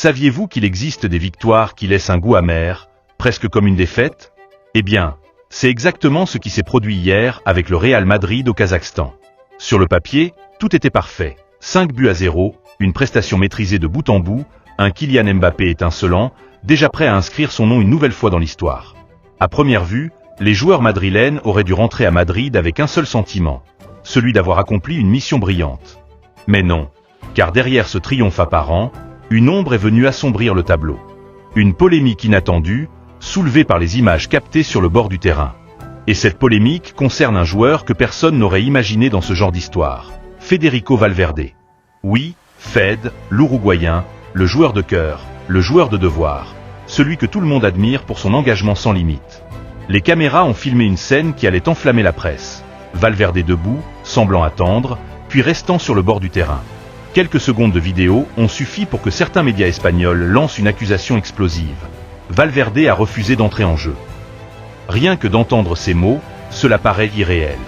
Saviez-vous qu'il existe des victoires qui laissent un goût amer, presque comme une défaite? Eh bien, c'est exactement ce qui s'est produit hier avec le Real Madrid au Kazakhstan. Sur le papier, tout était parfait. 5-0, une prestation maîtrisée de bout en bout, un Kylian Mbappé étincelant, déjà prêt à inscrire son nom une nouvelle fois dans l'histoire. À première vue, les joueurs madrilènes auraient dû rentrer à Madrid avec un seul sentiment, celui d'avoir accompli une mission brillante. Mais non, car derrière ce triomphe apparent, une ombre est venue assombrir le tableau. Une polémique inattendue, soulevée par les images captées sur le bord du terrain. Et cette polémique concerne un joueur que personne n'aurait imaginé dans ce genre d'histoire, Federico Valverde. Oui, Fed, l'Uruguayen, le joueur de cœur, le joueur de devoir, celui que tout le monde admire pour son engagement sans limite. Les caméras ont filmé une scène qui allait enflammer la presse. Valverde debout, semblant attendre, puis restant sur le bord du terrain. Quelques secondes de vidéo ont suffi pour que certains médias espagnols lancent une accusation explosive. Valverde a refusé d'entrer en jeu. Rien que d'entendre ces mots, cela paraît irréel.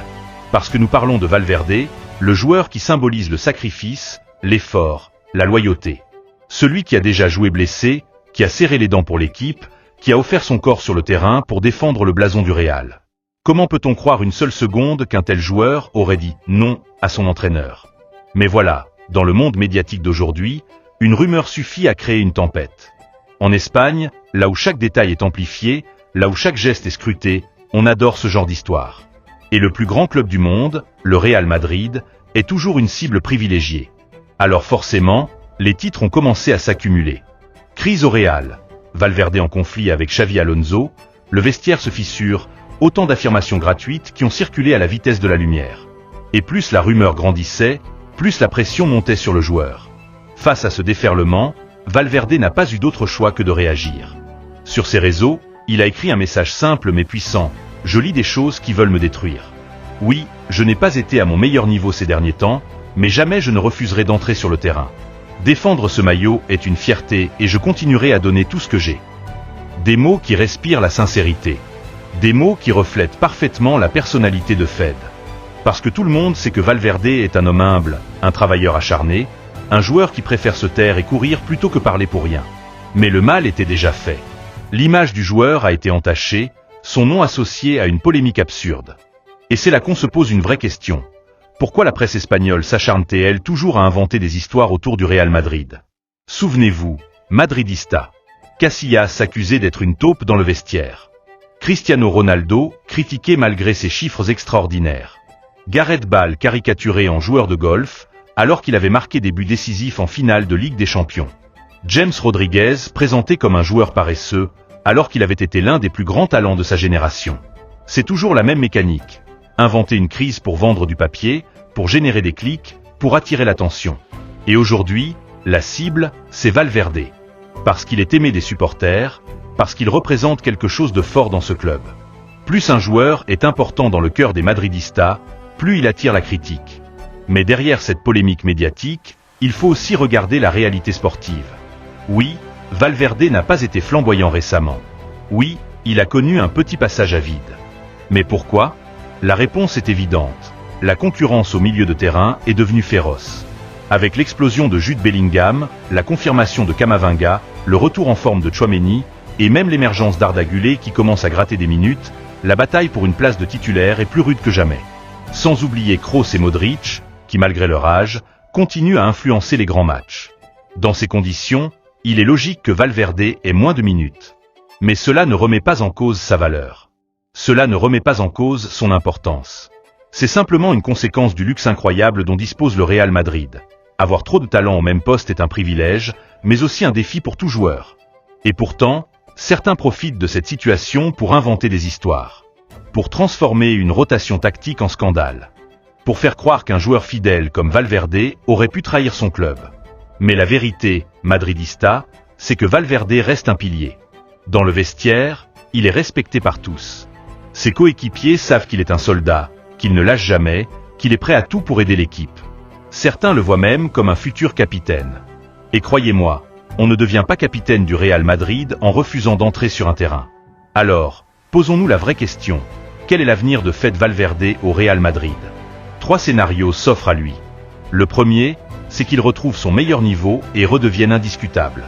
Parce que nous parlons de Valverde, le joueur qui symbolise le sacrifice, l'effort, la loyauté. Celui qui a déjà joué blessé, qui a serré les dents pour l'équipe, qui a offert son corps sur le terrain pour défendre le blason du Real. Comment peut-on croire une seule seconde qu'un tel joueur aurait dit non à son entraîneur? Mais voilà, dans le monde médiatique d'aujourd'hui, une rumeur suffit à créer une tempête. En Espagne, là où chaque détail est amplifié, là où chaque geste est scruté, on adore ce genre d'histoire. Et le plus grand club du monde, le Real Madrid, est toujours une cible privilégiée. Alors forcément, les titres ont commencé à s'accumuler. Crise au Real, Valverde en conflit avec Xavi Alonso, le vestiaire se fissure, autant d'affirmations gratuites qui ont circulé à la vitesse de la lumière. Et plus la rumeur grandissait, plus la pression montait sur le joueur. Face à ce déferlement, Valverde n'a pas eu d'autre choix que de réagir. Sur ses réseaux, il a écrit un message simple mais puissant, « Je lis des choses qui veulent me détruire. Oui, je n'ai pas été à mon meilleur niveau ces derniers temps, mais jamais je ne refuserai d'entrer sur le terrain. Défendre ce maillot est une fierté et je continuerai à donner tout ce que j'ai. » Des mots qui respirent la sincérité. Des mots qui reflètent parfaitement la personnalité de Fed. Parce que tout le monde sait que Valverde est un homme humble, un travailleur acharné, un joueur qui préfère se taire et courir plutôt que parler pour rien. Mais le mal était déjà fait. L'image du joueur a été entachée, son nom associé à une polémique absurde. Et c'est là qu'on se pose une vraie question. Pourquoi la presse espagnole s'acharne-t-elle toujours à inventer des histoires autour du Real Madrid? Souvenez-vous, Madridista. Casillas accusé d'être une taupe dans le vestiaire. Cristiano Ronaldo, critiqué malgré ses chiffres extraordinaires. Gareth Bale caricaturé en joueur de golf, alors qu'il avait marqué des buts décisifs en finale de Ligue des Champions. James Rodriguez présenté comme un joueur paresseux, alors qu'il avait été l'un des plus grands talents de sa génération. C'est toujours la même mécanique. Inventer une crise pour vendre du papier, pour générer des clics, pour attirer l'attention. Et aujourd'hui, la cible, c'est Valverde. Parce qu'il est aimé des supporters, parce qu'il représente quelque chose de fort dans ce club. Plus un joueur est important dans le cœur des Madridistas, plus il attire la critique. Mais derrière cette polémique médiatique, il faut aussi regarder la réalité sportive. Oui, Valverde n'a pas été flamboyant récemment. Oui, il a connu un petit passage à vide. Mais pourquoi? La réponse est évidente. La concurrence au milieu de terrain est devenue féroce. Avec l'explosion de Jude Bellingham, la confirmation de Camavinga, le retour en forme de Tchouaméni, et même l'émergence d'Arda Güler qui commence à gratter des minutes, la bataille pour une place de titulaire est plus rude que jamais. Sans oublier Kroos et Modric, qui malgré leur âge, continuent à influencer les grands matchs. Dans ces conditions, il est logique que Valverde ait moins de minutes. Mais cela ne remet pas en cause sa valeur. Cela ne remet pas en cause son importance. C'est simplement une conséquence du luxe incroyable dont dispose le Real Madrid. Avoir trop de talent au même poste est un privilège, mais aussi un défi pour tout joueur. Et pourtant, certains profitent de cette situation pour inventer des histoires. Pour transformer une rotation tactique en scandale. Pour faire croire qu'un joueur fidèle comme Valverde aurait pu trahir son club. Mais la vérité, Madridista, c'est que Valverde reste un pilier. Dans le vestiaire, il est respecté par tous. Ses coéquipiers savent qu'il est un soldat, qu'il ne lâche jamais, qu'il est prêt à tout pour aider l'équipe. Certains le voient même comme un futur capitaine. Et croyez-moi, on ne devient pas capitaine du Real Madrid en refusant d'entrer sur un terrain. Alors, posons-nous la vraie question. Quel est l'avenir de Fede Valverde au Real Madrid? 3 scénarios s'offrent à lui. Le premier, c'est qu'il retrouve son meilleur niveau et redevienne indiscutable.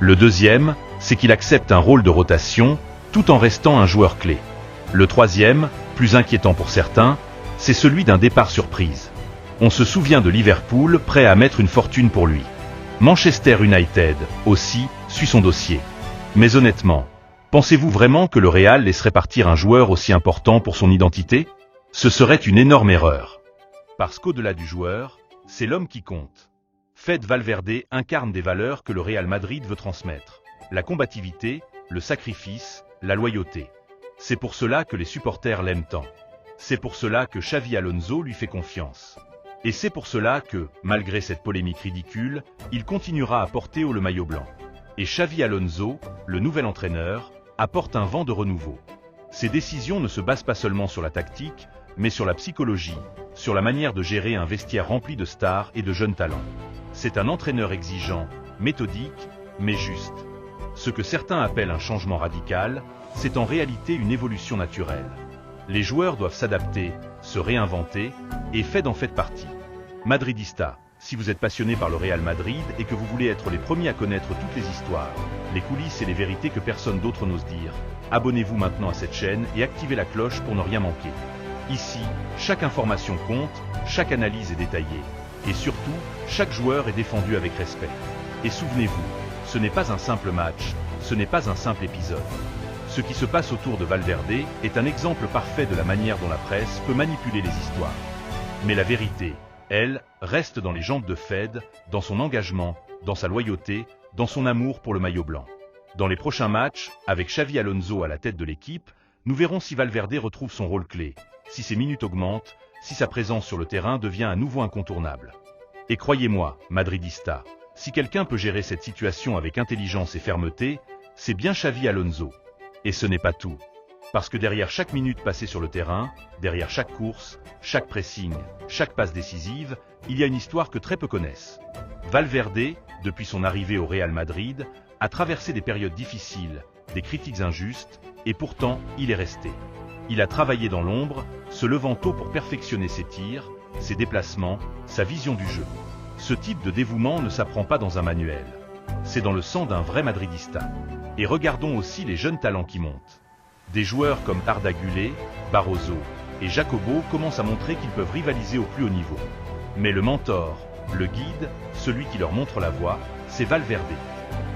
Le deuxième, c'est qu'il accepte un rôle de rotation, tout en restant un joueur clé. Le troisième, plus inquiétant pour certains, c'est celui d'un départ surprise. On se souvient de Liverpool prêt à mettre une fortune pour lui. Manchester United, aussi, suit son dossier. Mais honnêtement, pensez-vous vraiment que le Real laisserait partir un joueur aussi important pour son identité? Ce serait une énorme erreur. Parce qu'au-delà du joueur, c'est l'homme qui compte. Fede Valverde incarne des valeurs que le Real Madrid veut transmettre. La combativité, le sacrifice, la loyauté. C'est pour cela que les supporters l'aiment tant. C'est pour cela que Xavi Alonso lui fait confiance. Et c'est pour cela que, malgré cette polémique ridicule, il continuera à porter haut le maillot blanc. Et Xavi Alonso, le nouvel entraîneur, apporte un vent de renouveau. Ses décisions ne se basent pas seulement sur la tactique, mais sur la psychologie, sur la manière de gérer un vestiaire rempli de stars et de jeunes talents. C'est un entraîneur exigeant, méthodique, mais juste. Ce que certains appellent un changement radical, c'est en réalité une évolution naturelle. Les joueurs doivent s'adapter, se réinventer, et Fede en fait partie. Madridista, si vous êtes passionné par le Real Madrid et que vous voulez être les premiers à connaître toutes les histoires, les coulisses et les vérités que personne d'autre n'ose dire, abonnez-vous maintenant à cette chaîne et activez la cloche pour ne rien manquer. Ici, chaque information compte, chaque analyse est détaillée, et surtout, chaque joueur est défendu avec respect. Et souvenez-vous, ce n'est pas un simple match, ce n'est pas un simple épisode. Ce qui se passe autour de Valverde est un exemple parfait de la manière dont la presse peut manipuler les histoires. Mais la vérité, elle, reste dans les jambes de Fede, dans son engagement, dans sa loyauté, dans son amour pour le maillot blanc. Dans les prochains matchs, avec Xavi Alonso à la tête de l'équipe, nous verrons si Valverde retrouve son rôle clé, si ses minutes augmentent, si sa présence sur le terrain devient à nouveau incontournable. Et croyez-moi, Madridista, si quelqu'un peut gérer cette situation avec intelligence et fermeté, c'est bien Xavi Alonso. Et ce n'est pas tout. Parce que derrière chaque minute passée sur le terrain, derrière chaque course, chaque pressing, chaque passe décisive, il y a une histoire que très peu connaissent. Valverde, depuis son arrivée au Real Madrid, a traversé des périodes difficiles, des critiques injustes, et pourtant, il est resté. Il a travaillé dans l'ombre, se levant tôt pour perfectionner ses tirs, ses déplacements, sa vision du jeu. Ce type de dévouement ne s'apprend pas dans un manuel. C'est dans le sang d'un vrai Madridista. Et regardons aussi les jeunes talents qui montent. Des joueurs comme Arda Güler, Barroso et Jacobo commencent à montrer qu'ils peuvent rivaliser au plus haut niveau. Mais le mentor, le guide, celui qui leur montre la voie, c'est Valverde.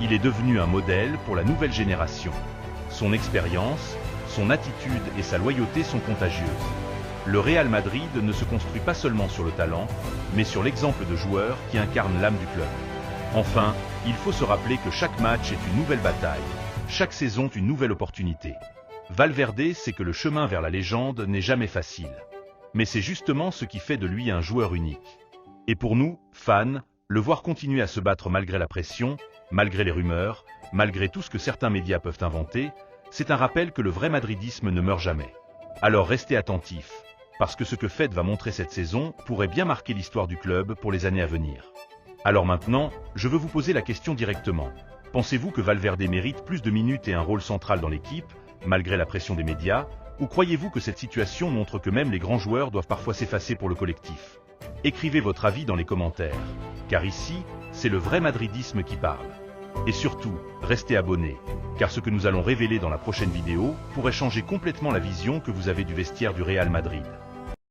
Il est devenu un modèle pour la nouvelle génération. Son expérience, son attitude et sa loyauté sont contagieuses. Le Real Madrid ne se construit pas seulement sur le talent, mais sur l'exemple de joueurs qui incarnent l'âme du club. Enfin, il faut se rappeler que chaque match est une nouvelle bataille, chaque saison une nouvelle opportunité. Valverde sait que le chemin vers la légende n'est jamais facile. Mais c'est justement ce qui fait de lui un joueur unique. Et pour nous, fans, le voir continuer à se battre malgré la pression, malgré les rumeurs, malgré tout ce que certains médias peuvent inventer, c'est un rappel que le vrai madridisme ne meurt jamais. Alors restez attentifs, parce que ce que Fede va montrer cette saison pourrait bien marquer l'histoire du club pour les années à venir. Alors maintenant, je veux vous poser la question directement. Pensez-vous que Valverde mérite plus de minutes et un rôle central dans l'équipe, malgré la pression des médias, ou croyez-vous que cette situation montre que même les grands joueurs doivent parfois s'effacer pour le collectif? Écrivez votre avis dans les commentaires, car ici, c'est le vrai madridisme qui parle. Et surtout, restez abonnés, car ce que nous allons révéler dans la prochaine vidéo pourrait changer complètement la vision que vous avez du vestiaire du Real Madrid.